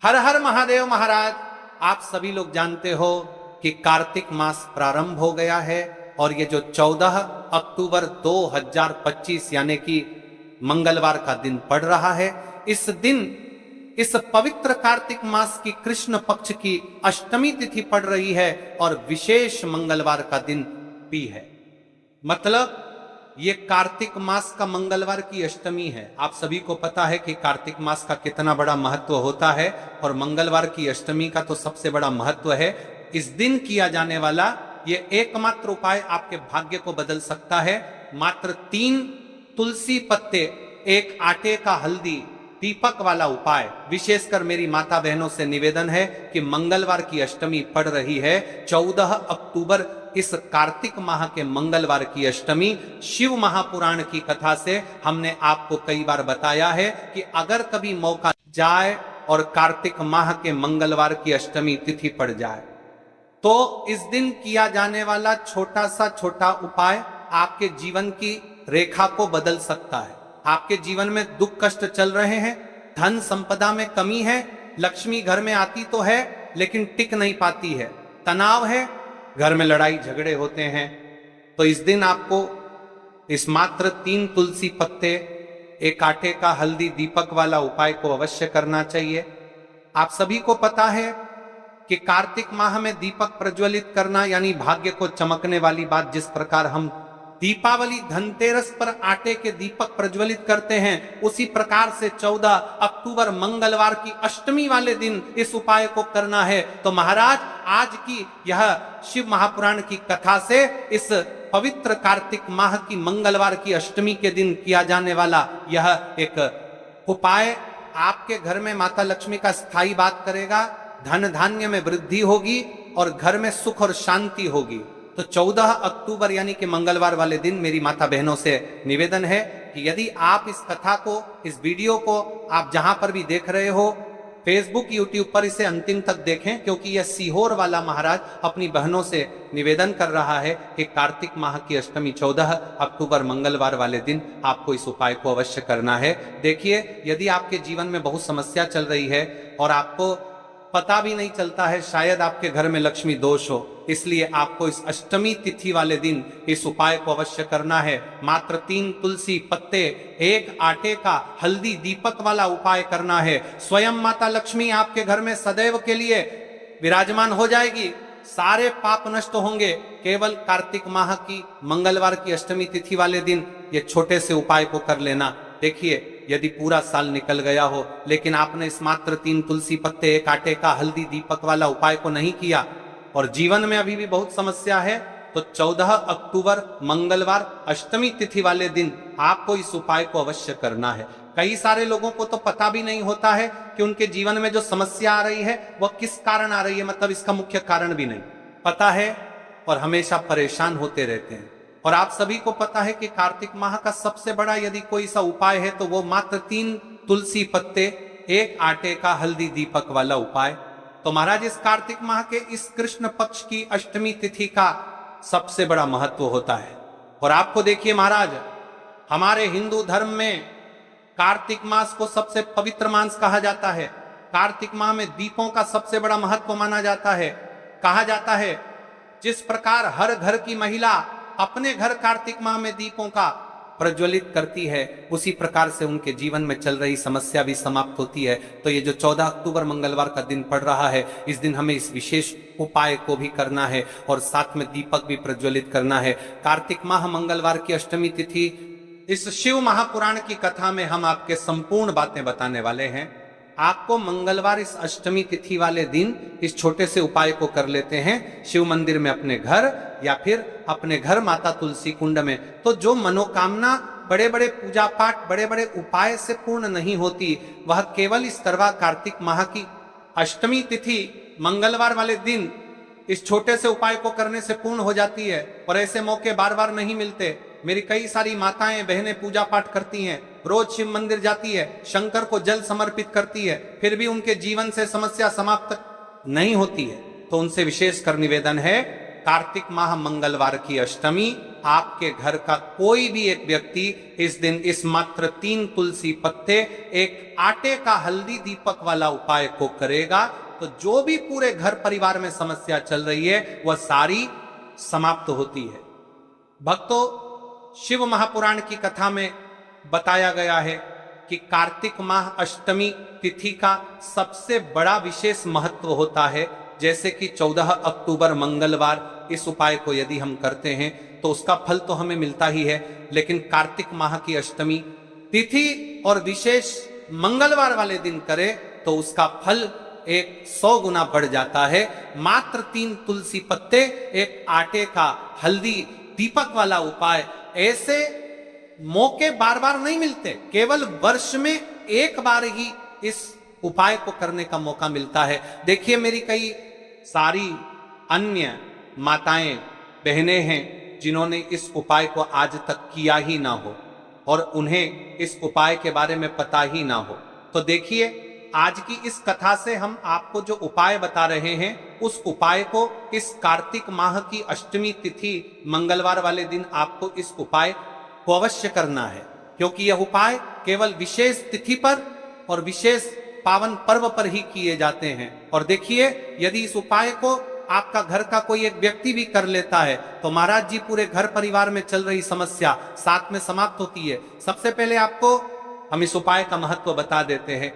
हर हर महादेव महाराज। आप सभी लोग जानते हो कि कार्तिक मास प्रारंभ हो गया है और ये जो 14 अक्टूबर 2025 यानी कि मंगलवार का दिन पड़ रहा है, इस दिन इस पवित्र कार्तिक मास की कृष्ण पक्ष की अष्टमी तिथि पड़ रही है और विशेष मंगलवार का दिन भी है। मतलब ये कार्तिक मास का मंगलवार की अष्टमी है। आप सभी को पता है कि कार्तिक मास का कितना बड़ा महत्व होता है और मंगलवार की अष्टमी का तो सबसे बड़ा महत्व है। इस दिन किया जाने वाला ये एकमात्र उपाय आपके भाग्य को बदल सकता है। मात्र 3 तुलसी पत्ते, 1 आटे का हल्दी दीपक वाला उपाय। विशेषकर मेरी माता बहनों से निवेदन है कि मंगलवार की अष्टमी पड़ रही है, 14 अक्टूबर इस कार्तिक माह के मंगलवार की अष्टमी। शिव महापुराण की कथा से हमने आपको कई बार बताया है कि अगर कभी मौका जाए और कार्तिक माह के मंगलवार की अष्टमी तिथि पड़ जाए तो इस दिन किया जाने वाला छोटा उपाय आपके जीवन की रेखा को बदल सकता है। आपके जीवन में दुख कष्ट चल रहे हैं, धन संपदा में कमी है, लक्ष्मी घर में आती तो है लेकिन टिक नहीं पाती है, तनाव है, घर में लड़ाई झगड़े होते हैं, तो इस दिन आपको इस मात्र 3 तुलसी पत्ते, 1 आटे का हल्दी दीपक वाला उपाय को अवश्य करना चाहिए। आप सभी को पता है कि कार्तिक माह में दीपक प्रज्वलित करना यानी भाग्य को चमकने वाली बात। जिस प्रकार हम दीपावली धनतेरस पर आटे के दीपक प्रज्वलित करते हैं, उसी प्रकार से 14 अक्टूबर मंगलवार की अष्टमी वाले दिन इस उपाय को करना है। तो महाराज, आज की यह शिव महापुराण की कथा से इस पवित्र कार्तिक माह की मंगलवार की अष्टमी के दिन किया जाने वाला यह एक उपाय आपके घर में माता लक्ष्मी का स्थायी बात करेगा, धन धान्य में वृद्धि होगी और घर में सुख और शांति होगी। तो 14 अक्टूबर यानी कि मंगलवार वाले दिन मेरी माता बहनों से निवेदन है कि यदि आप इस कथा को, इस वीडियो को आप जहां पर भी देख रहे हो, फेसबुक यूट्यूब पर इसे अंतिम तक देखें, क्योंकि यह सीहोर वाला महाराज अपनी बहनों से निवेदन कर रहा है कि कार्तिक माह की अष्टमी 14 अक्टूबर मंगलवार वाले दिन आपको इस उपाय को अवश्य करना है। देखिए, यदि आपके जीवन में बहुत समस्या चल रही है और आपको पता भी नहीं चलता है, शायद आपके घर में लक्ष्मी दोष हो, इसलिए आपको इस अष्टमी तिथि वाले दिन इस उपाय को अवश्य करना है। मात्र 3 तुलसी पत्ते, 1 आटे का हल्दी दीपक वाला उपाय करना है। स्वयं माता लक्ष्मी आपके घर में सदैव के लिए विराजमान हो जाएगी, सारे पाप नष्ट होंगे। केवल कार्तिक माह की मंगलवार की अष्टमी तिथि वाले दिन ये छोटे से उपाय को कर लेना। देखिए, यदि पूरा साल निकल गया हो लेकिन आपने इस मात्र 3 तुलसी पत्ते, 1 आटे का हल्दी दीपक वाला उपाय को नहीं किया और जीवन में अभी भी बहुत समस्या है, तो 14 अक्टूबर मंगलवार अष्टमी तिथि वाले दिन आपको इस उपाय को अवश्य करना है। कई सारे लोगों को तो पता भी नहीं होता है कि उनके जीवन में जो समस्या आ रही है वह किस कारण आ रही है, मतलब इसका मुख्य कारण भी नहीं पता है और हमेशा परेशान होते रहते हैं। और आप सभी को पता है कि कार्तिक माह का सबसे बड़ा यदि कोई सा उपाय है तो वो मात्र 3 तुलसी पत्ते, 1 आटे का हल्दी दीपक वाला उपाय। तो महाराज, इस कार्तिक माह के इस कृष्ण पक्ष की अष्टमी तिथि का सबसे बड़ा महत्व होता है। और आपको देखिए महाराज, हमारे हिंदू धर्म में कार्तिक मास को सबसे पवित्र मास कहा जाता है। कार्तिक माह में दीपों का सबसे बड़ा महत्व माना जाता है। कहा जाता है जिस प्रकार हर घर की महिला अपने घर कार्तिक माह में दीपों का प्रज्वलित करती है, उसी प्रकार से उनके जीवन में चल रही समस्या भी समाप्त होती है। तो ये जो 14 अक्टूबर मंगलवार का दिन पड़ रहा है, इस दिन हमें इस विशेष उपाय को भी करना है और साथ में दीपक भी प्रज्वलित करना है। कार्तिक माह मंगलवार की अष्टमी तिथि, इस शिव महापुराण की कथा में हम आपके संपूर्ण बातें बताने वाले हैं। आपको मंगलवार इस अष्टमी तिथि वाले दिन इस छोटे से उपाय को कर लेते हैं शिव मंदिर में अपने घर या फिर अपने घर माता तुलसी कुंड में। तो जो मनोकामना बड़े बड़े पूजा पाठ, बड़े बड़े उपाय से पूर्ण नहीं होती, वह केवल इस तरवा कार्तिक माह की अष्टमी तिथि मंगलवार वाले दिन इस छोटे से उपाय को करने से पूर्ण हो जाती है। और ऐसे मौके बार बार नहीं मिलते। मेरी कई सारी माताएं बहनें पूजा पाठ करती हैं, रोज शिव मंदिर जाती है, शंकर को जल समर्पित करती है, फिर भी उनके जीवन से समस्या समाप्त नहीं होती है। तो उनसे विशेष कर निवेदन है कार्तिक माह मंगलवार की अष्टमी। आपके घर का कोई भी एक व्यक्ति इस दिन इस मात्र 3 तुलसी पत्ते, एक आटे का हल्दी दीपक वाला उपाय को करेगा तो जो भी पूरे घर परिवार में समस्या चल रही है वह सारी समाप्त होती है। भक्तों, शिव महापुराण की कथा में बताया गया है कि कार्तिक माह अष्टमी तिथि का सबसे बड़ा विशेष महत्व होता है। जैसे कि 14 अक्टूबर मंगलवार इस उपाय को यदि हम करते हैं तो उसका फल तो हमें मिलता ही है, लेकिन कार्तिक माह की अष्टमी तिथि और विशेष मंगलवार वाले दिन करें तो उसका फल 100 गुना बढ़ जाता है। मात्र 3 तुलसी पत्ते, एक आटे का हल्दी दीपक वाला उपाय, ऐसे मौके बार बार नहीं मिलते, केवल वर्ष में एक बार ही इस उपाय को करने का मौका मिलता है। देखिए, मेरी कई सारी अन्य माताएं बहनें हैं जिन्होंने इस उपाय को आज तक किया ही ना हो और उन्हें इस उपाय के बारे में पता ही ना हो। तो देखिए, आज की इस कथा से हम आपको जो उपाय बता रहे हैं उस उपाय को इस कार्तिक माह की अष्टमी तिथि मंगलवार वाले दिन आपको इस उपाय को अवश्य करना है, क्योंकि यह उपाय केवल विशेष तिथि पर और विशेष पावन पर्व पर ही किए जाते हैं। और देखिए, यदि इस उपाय को आपका घर का कोई एक व्यक्ति भी कर लेता है तो महाराज जी पूरे घर परिवार में चल रही समस्या साथ में समाप्त होती है। सबसे पहले आपको हम इस उपाय का महत्व बता देते हैं।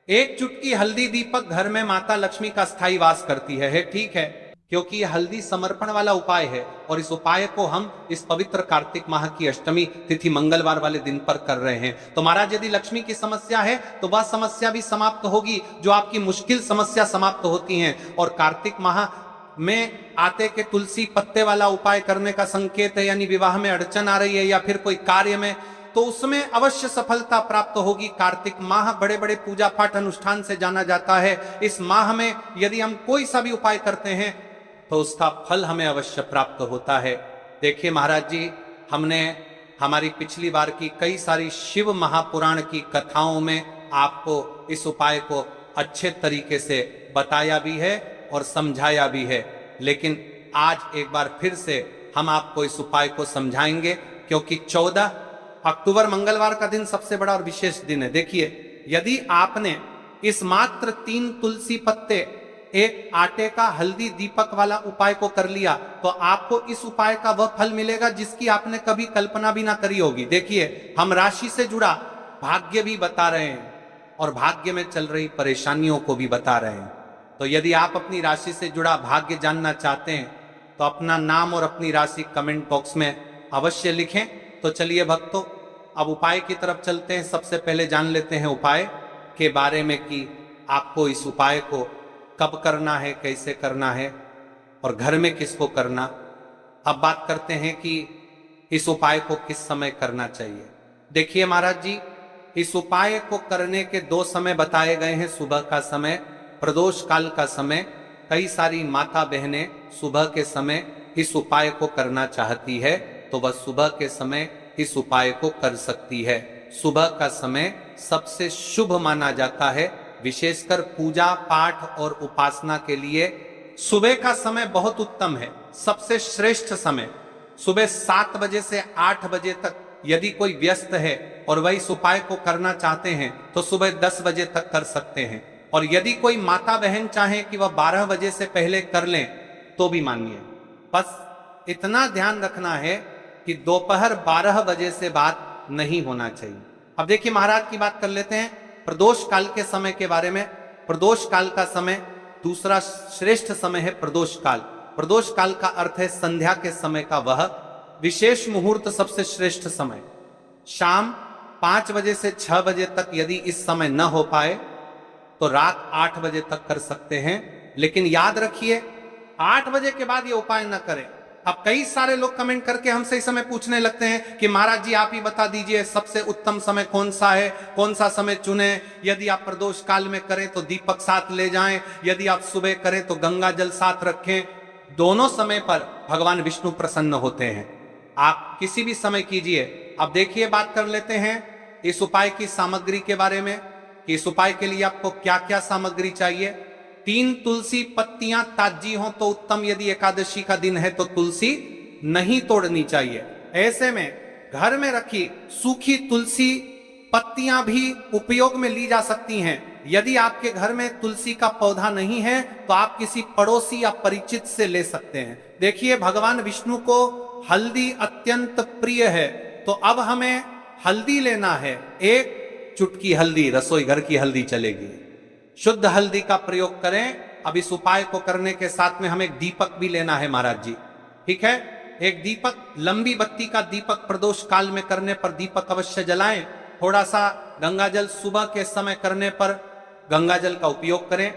एक चुटकी हल्दी दीपक घर में माता लक्ष्मी का स्थायी वास करती है, ठीक है, क्योंकि यह हल्दी समर्पण वाला उपाय है और इस उपाय को हम इस पवित्र कार्तिक माह की अष्टमी तिथि मंगलवार वाले दिन पर कर रहे हैं। तो महाराज, यदि लक्ष्मी की समस्या है तो वह समस्या भी समाप्त होगी, जो आपकी मुश्किल समस्या समाप्त होती हैं। और कार्तिक माह में आटे के तुलसी पत्ते वाला उपाय करने का संकेत है, यानी विवाह में अड़चन आ रही है या फिर कोई कार्य में, तो उसमें अवश्य सफलता प्राप्त होगी। कार्तिक माह बड़े बड़े पूजा पाठ अनुष्ठान से जाना जाता है। इस माह में यदि हम कोई सा भी उपाय करते हैं तो उसका फल हमें अवश्य प्राप्त होता है। देखिए महाराज जी, हमने हमारी पिछली बार की कई सारी शिव महापुराण की कथाओं में आपको इस उपाय को अच्छे तरीके से बताया भी है और समझाया भी है, लेकिन आज एक बार फिर से हम आपको इस उपाय को समझाएंगे, क्योंकि 14 अक्टूबर मंगलवार का दिन सबसे बड़ा और विशेष दिन है। देखिए, यदि आपने इस मात्र 3 तुलसी पत्ते, एक आटे का हल्दी दीपक वाला उपाय को कर लिया तो आपको इस उपाय का वह फल मिलेगा जिसकी आपने कभी कल्पना भी ना करी होगी। देखिए, हम राशि से जुड़ा भाग्य भी बता रहे हैं और भाग्य में चल रही परेशानियों को भी बता रहे हैं। तो यदि आप अपनी राशि से जुड़ा भाग्य जानना चाहते हैं तो अपना नाम और अपनी राशि कमेंट बॉक्स में अवश्य लिखें। तो चलिए भक्तों, अब उपाय की तरफ चलते हैं। सबसे पहले जान लेते हैं उपाय के बारे में कि आपको इस उपाय को कब करना है, कैसे करना है और घर में किसको करना। अब बात करते हैं कि इस उपाय को किस समय करना चाहिए। देखिए महाराज जी, इस उपाय को करने के 2 समय बताए गए हैं। सुबह का समय, प्रदोष काल का समय। कई सारी माता बहनें सुबह के समय इस उपाय को करना चाहती है तो वह सुबह के समय इस उपाय को कर सकती है। सुबह का समय सबसे शुभ माना जाता है, विशेषकर पूजा पाठ और उपासना के लिए सुबह का समय बहुत उत्तम है। सबसे श्रेष्ठ समय सुबह 7 बजे से 8 बजे तक। यदि कोई व्यस्त है और वह इस उपाय को करना चाहते हैं तो सुबह 10 बजे तक कर सकते हैं, और यदि कोई माता बहन चाहे कि वह 12 बजे से पहले कर लें तो भी मानिए। बस इतना ध्यान रखना है कि दोपहर 12 बजे से बात नहीं होना चाहिए। अब देखिए महाराज की बात कर लेते हैं प्रदोष काल के समय के बारे में। प्रदोष काल का समय दूसरा श्रेष्ठ समय है प्रदोष काल। प्रदोष काल का अर्थ है संध्या के समय का वह विशेष मुहूर्त, सबसे श्रेष्ठ समय। शाम 5 बजे से 6 बजे तक यदि इस समय न हो पाए तो रात 8 बजे तक कर सकते हैं, लेकिन याद रखिए 8 बजे के बाद ये उपाय न करें। अब कई सारे लोग कमेंट करके हमसे इस समय पूछने लगते हैं कि महाराज जी आप ही बता दीजिए सबसे उत्तम समय कौन सा है, कौन सा समय चुने। यदि आप प्रदोष काल में करें तो दीपक साथ ले जाएं, यदि आप सुबह करें तो गंगा जल साथ रखें। दोनों समय पर भगवान विष्णु प्रसन्न होते हैं, आप किसी भी समय कीजिए। अब देखिए बात कर लेते हैं इस उपाय की सामग्री के बारे में कि इस उपाय के लिए आपको क्या क्या सामग्री चाहिए। 3 तुलसी पत्तियां ताजी हो तो उत्तम, यदि एकादशी का दिन है तो तुलसी नहीं तोड़नी चाहिए। ऐसे में घर में रखी सूखी तुलसी पत्तियां भी उपयोग में ली जा सकती हैं। यदि आपके घर में तुलसी का पौधा नहीं है तो आप किसी पड़ोसी या परिचित से ले सकते हैं। देखिए, भगवान विष्णु को हल्दी अत्यंत प्रिय है, तो अब हमें हल्दी लेना है। 1 चुटकी हल्दी, रसोई घर की हल्दी चलेगी, शुद्ध हल्दी का प्रयोग करें। अब इस उपाय को करने के साथ में हमें एक दीपक भी लेना है महाराज जी, ठीक है। एक दीपक, लंबी बत्ती का दीपक प्रदोष काल में करने पर दीपक अवश्य जलाएं। थोड़ा सा गंगा जल सुबह के समय करने पर गंगा जल का उपयोग करें।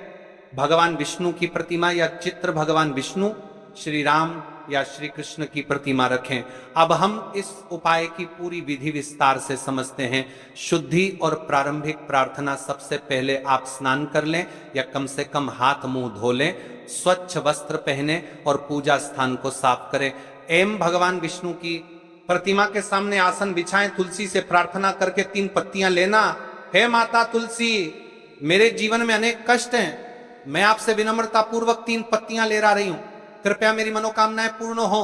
भगवान विष्णु की प्रतिमा या चित्र, भगवान विष्णु, श्री राम या श्री कृष्ण की प्रतिमा रखें। अब हम इस उपाय की पूरी विधि विस्तार से समझते हैं। शुद्धि और प्रारंभिक प्रार्थना, सबसे पहले आप स्नान कर लें या कम से कम हाथ मुंह धो लें, स्वच्छ वस्त्र पहने और पूजा स्थान को साफ करें। एम भगवान विष्णु की प्रतिमा के सामने आसन बिछाएं, तुलसी से प्रार्थना करके 3 पत्तियां लेना। हे माता तुलसी, मेरे जीवन में अनेक कष्ट हैं, मैं आपसे विनम्रता पूर्वक 3 पत्तियां ले रही हूं, कृपया मेरी मनोकामनाएं पूर्ण हो।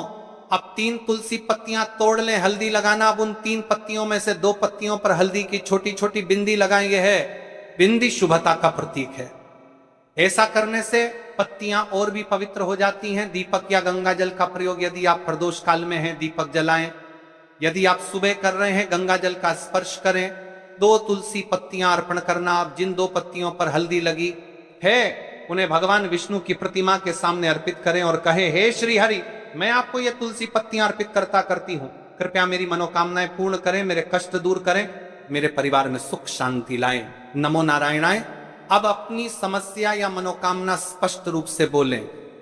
अब 3 तुलसी पत्तियां तोड़ लें, हल्दी लगाना। अब उन 3 पत्तियों में से 2 पत्तियों पर हल्दी की छोटी छोटी बिंदी लगाएंगे। है बिंदी शुभता का प्रतीक है। ऐसा करने से पत्तियां और भी पवित्र हो जाती हैं। दीपक या गंगा जल का प्रयोग, यदि आप प्रदोष काल में हैं, दीपक जलाएं। यदि आप सुबह कर रहे हैं, गंगा जल का स्पर्श करें। 2 तुलसी पत्तियां अर्पण करना। आप जिन 2 पत्तियों पर हल्दी लगी है, उन्हें भगवान विष्णु की प्रतिमा के सामने अर्पित करें और कहे, हे श्री हरि, मैं आपको ये तुलसी पत्तियां अर्पित करती हूं, कृपया मेरी मनोकामनाएं पूर्ण करें, मेरे कष्ट दूर करें, मेरे परिवार में सुख शांति लाएं। नमो नारायणाय। अब अपनी समस्या या मनोकामना स्पष्ट रूप से बोलें।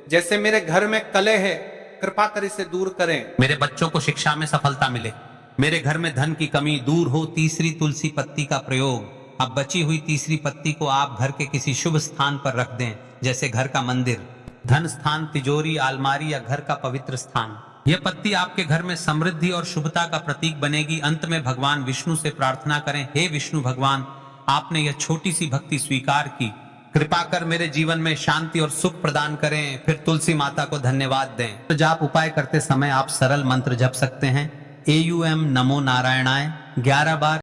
जैसे, मेरे घर में कलह है, कृपा कर इसे दूर करें। मेरे बच्चों को शिक्षा में सफलता मिले, मेरे घर में धन की कमी दूर हो। तीसरी तुलसी पत्ती का प्रयोग। अब बची हुई तीसरी पत्ती को आप घर के किसी शुभ स्थान पर रख दें, जैसे घर का मंदिर, धन स्थान, तिजोरी, अलमारी या घर का पवित्र स्थान। यह पत्ती आपके घर में समृद्धि और शुभता का प्रतीक बनेगी। अंत में भगवान विष्णु से प्रार्थना करें, हे विष्णु भगवान, आपने यह छोटी सी भक्ति स्वीकार की, कृपा कर मेरे जीवन में शांति और सुख प्रदान करें। फिर तुलसी माता को धन्यवाद दें। तो जाप उपाय करते समय आप सरल मंत्र जप सकते हैं। AUM नमो नारायणाय 11 बार